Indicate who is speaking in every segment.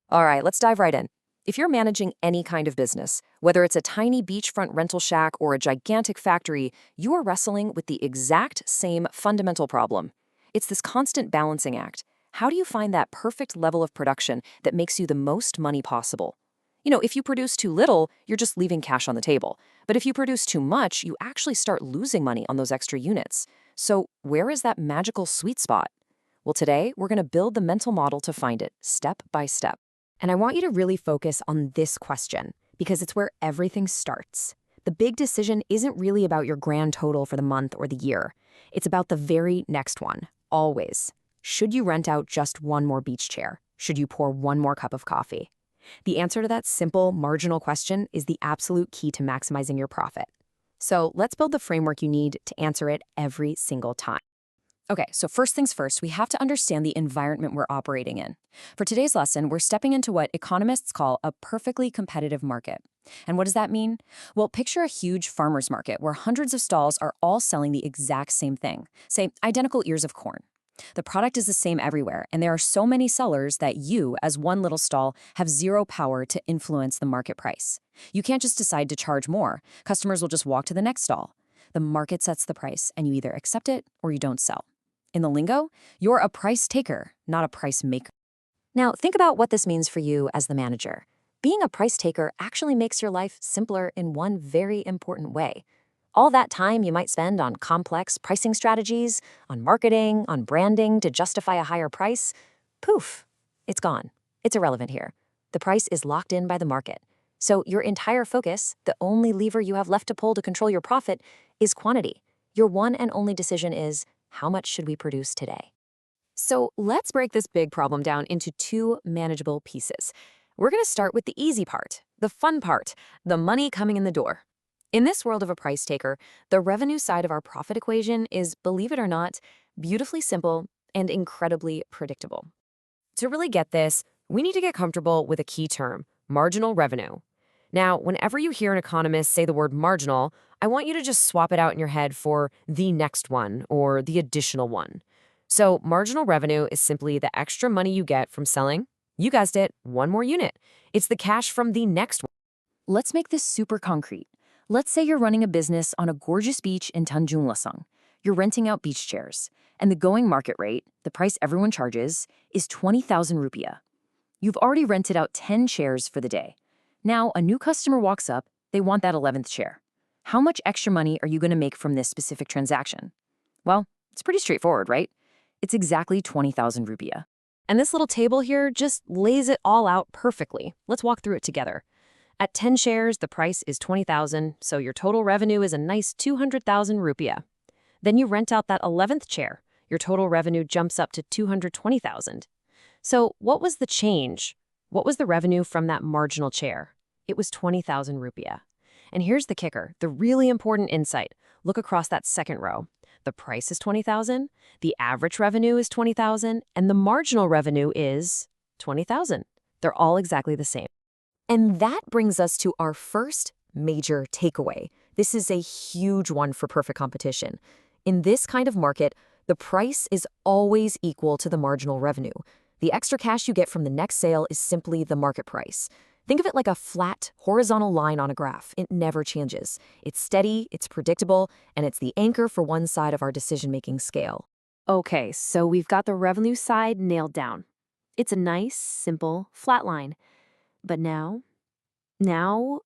Speaker 1: All right, let's dive right in. If you're managing any kind of business, whether it's a tiny beachfront rental shack or a gigantic factory, you are wrestling with the exact same fundamental problem. It's this constant balancing act. How do you find that perfect level of production that makes you the most money possible? If you produce too little, you're just leaving cash on the table. But if you produce too much, you actually start losing money on those extra units. So, where is that magical sweet spot? Well, today, we're going to build the mental model to find it, step by step.
Speaker 2: And I want you to really focus on this question because it's where everything starts. The big decision isn't really about your grand total for the month or the year. It's about the very next one, always. Should you rent out just one more beach chair? Should you pour one more cup of coffee? The answer to that simple, marginal question is the absolute key to maximizing your profit. So let's build the framework you need to answer it every single time.
Speaker 1: Okay, so first things first, we have to understand the environment we're operating in. For today's lesson, we're stepping into what economists call a perfectly competitive market. And what does that mean? Well, picture a huge farmer's market where hundreds of stalls are all selling the exact same thing, say, identical ears of corn. The product is the same everywhere, and there are so many sellers that you, as one little stall, have zero power to influence the market price. You can't just decide to charge more. Customers will just walk to the next stall. The market sets the price, and you either accept it or you don't sell. In the lingo, you're a price taker, not a price maker. Now, think about what this means for you as the manager. Being a price taker actually makes your life simpler in one very important way. All that time you might spend on complex pricing strategies, on marketing, on branding to justify a higher price, poof, it's gone. It's irrelevant here. The price is locked in by the market. So your entire focus, the only lever you have left to pull to control your profit, is quantity. Your one and only decision is, how much should we produce today? So let's break this big problem down into two manageable pieces. We're going to start with the easy part, the fun part, the money coming in the door. In this world of a price taker, the revenue side of our profit equation is, believe it or not, beautifully simple and incredibly predictable. To really get this, we need to get comfortable with a key term, marginal revenue. Now, whenever you hear an economist say the word marginal, I want you to just swap it out in your head for the next one or the additional one. So marginal revenue is simply the extra money you get from selling, you guessed it, one more unit. It's the cash from the next one. Let's make this super concrete. Let's say you're running a business on a gorgeous beach in Tanjung Lesung. You're renting out beach chairs, and the going market rate, the price everyone charges, is 20,000 rupiah. You've already rented out 10 chairs for the day. Now, a new customer walks up, they want that 11th chair. How much extra money are you going to make from this specific transaction? Well, it's pretty straightforward, right? It's exactly 20,000 rupiah. And this little table here just lays it all out perfectly. Let's walk through it together. At 10 shares, the price is 20,000, so your total revenue is a nice 200,000 rupiah. Then you rent out that 11th chair. Your total revenue jumps up to 220,000. So what was the change? What was the revenue from that marginal chair? It was 20,000 rupiah. And here's the kicker, the really important insight. Look across that second row. The price is 20,000, the average revenue is 20,000, and the marginal revenue is 20,000. They're all exactly the same. And that brings us to our first major takeaway. This is a huge one for perfect competition. In this kind of market, the price is always equal to the marginal revenue. The extra cash you get from the next sale is simply the market price. Think of it like a flat, horizontal line on a graph. It never changes. It's steady, it's predictable, and it's the anchor for one side of our decision-making scale. Okay, so we've got the revenue side nailed down. It's a nice, simple, flat line. But now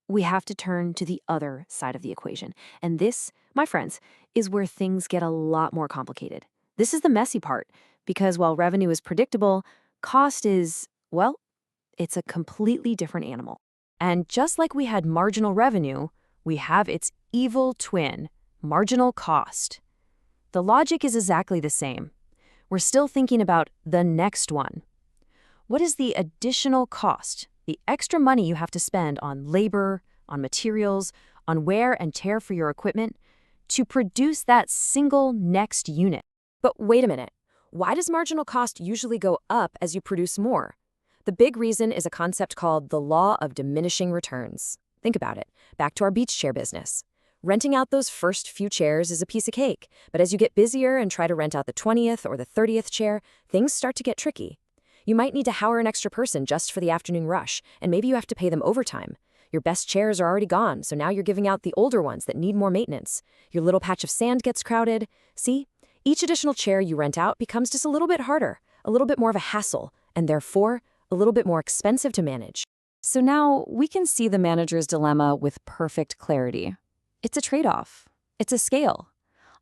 Speaker 1: we have to turn to the other side of the equation. And this, my friends, is where things get a lot more complicated. This is the messy part, because while revenue is predictable, cost is, well, it's a completely different animal. And just like we had marginal revenue, we have its evil twin, marginal cost. The logic is exactly the same. We're still thinking about the next one. What is the additional cost, the extra money you have to spend on labor, on materials, on wear and tear for your equipment to produce that single next unit? But wait a minute. Why does marginal cost usually go up as you produce more? The big reason is a concept called the law of diminishing returns. Think about it. Back to our beach chair business. Renting out those first few chairs is a piece of cake, but as you get busier and try to rent out the 20th or the 30th chair, things start to get tricky.
Speaker 2: You might need to hire an extra person just for the afternoon rush, and maybe you have to pay them overtime. Your best chairs are already gone, so now you're giving out the older ones that need more maintenance. Your little patch of sand gets crowded. See? Each additional chair you rent out becomes just a little bit harder, a little bit more of a hassle, and therefore, a little bit more expensive to manage.
Speaker 1: So now we can see the manager's dilemma with perfect clarity. It's a trade-off. It's a scale.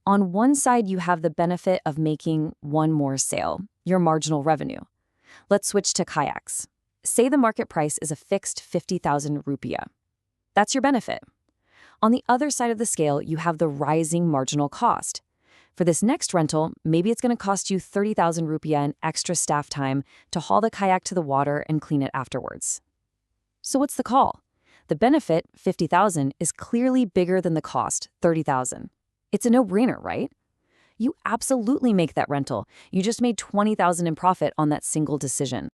Speaker 1: On one side, you have the benefit of making one more sale, your marginal revenue. Let's switch to kayaks. Say the market price is a fixed 50,000 rupiah. That's your benefit. On the other side of the scale, you have the rising marginal cost. For this next rental, maybe it's going to cost you 30,000 rupiah in extra staff time to haul the kayak to the water and clean it afterwards. So what's the call? The benefit, 50,000, is clearly bigger than the cost, 30,000. It's a no-brainer, right? You absolutely make that rental. You just made 20,000 in profit on that single decision.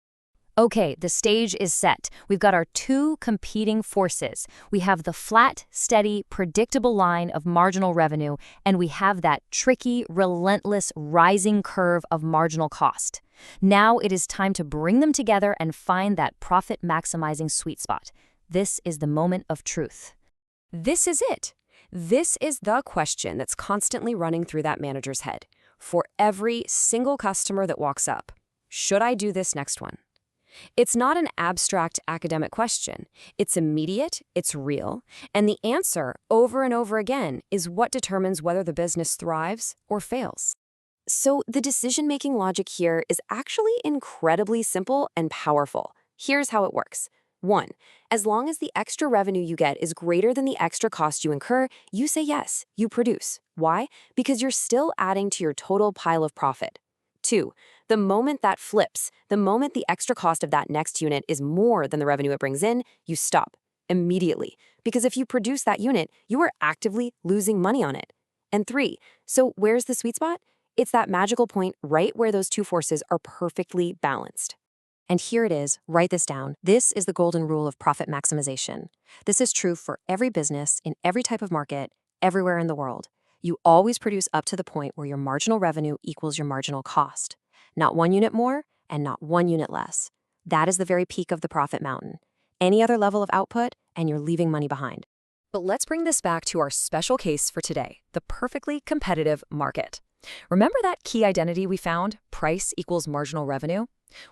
Speaker 2: Okay, the stage is set. We've got our two competing forces. We have the flat, steady, predictable line of marginal revenue, and we have that tricky, relentless, rising curve of marginal cost. Now it is time to bring them together and find that profit-maximizing sweet spot. This is the moment of truth.
Speaker 3: This is it. This is the question that's constantly running through that manager's head for every single customer that walks up. Should I do this next one? It's not an abstract academic question. It's immediate, it's real, and the answer, over and over again, is what determines whether the business thrives or fails. So the decision-making logic here is actually incredibly simple and powerful. Here's how it works. 1. As long as the extra revenue you get is greater than the extra cost you incur, you say yes, you produce. Why? Because you're still adding to your total pile of profit. 2. The moment that flips, the moment the extra cost of that next unit is more than the revenue it brings in, you stop immediately. Because if you produce that unit, you are actively losing money on it. And 3. So where's the sweet spot? It's that magical point right where those two forces are perfectly balanced. And here it is, write this down. This is the golden rule of profit maximization. This is true for every business, in every type of market, everywhere in the world. You always produce up to the point where your marginal revenue equals your marginal cost. Not one unit more and not one unit less. That is the very peak of the profit mountain. Any other level of output, and you're leaving money behind.
Speaker 2: But let's bring this back to our special case for today, the perfectly competitive market. Remember that key identity we found, price equals marginal revenue?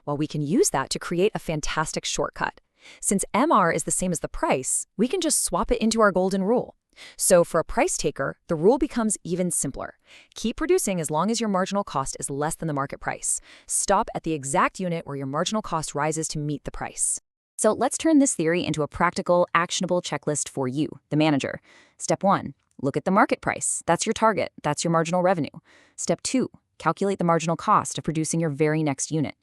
Speaker 2: Well, we can use that to create a fantastic shortcut. Since MR is the same as the price, we can just swap it into our golden rule. So for a price taker, the rule becomes even simpler. Keep producing as long as your marginal cost is less than the market price. Stop at the exact unit where your marginal cost rises to meet the price.
Speaker 1: So let's turn this theory into a practical, actionable checklist for you, the manager. Step 1, look at the market price. That's your target. That's your marginal revenue. Step 2, calculate the marginal cost of producing your very next unit.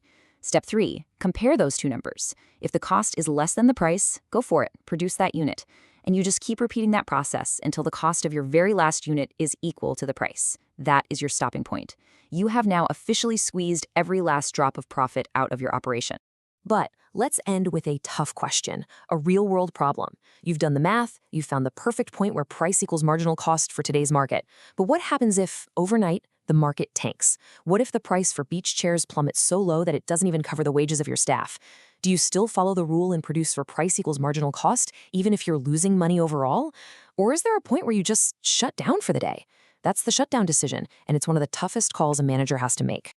Speaker 1: Step 3, compare those two numbers. If the cost is less than the price, go for it, produce that unit. And you just keep repeating that process until the cost of your very last unit is equal to the price. That is your stopping point. You have now officially squeezed every last drop of profit out of your operation.
Speaker 3: But let's end with a tough question, a real-world problem. You've done the math, you've found the perfect point where price equals marginal cost for today's market. But what happens if, overnight, the market tanks? What if the price for beach chairs plummets so low that it doesn't even cover the wages of your staff? Do you still follow the rule and produce for price equals marginal cost, even if you're losing money overall? Or is there a point where you just shut down for the day? That's the shutdown decision, and it's one of the toughest calls a manager has to make.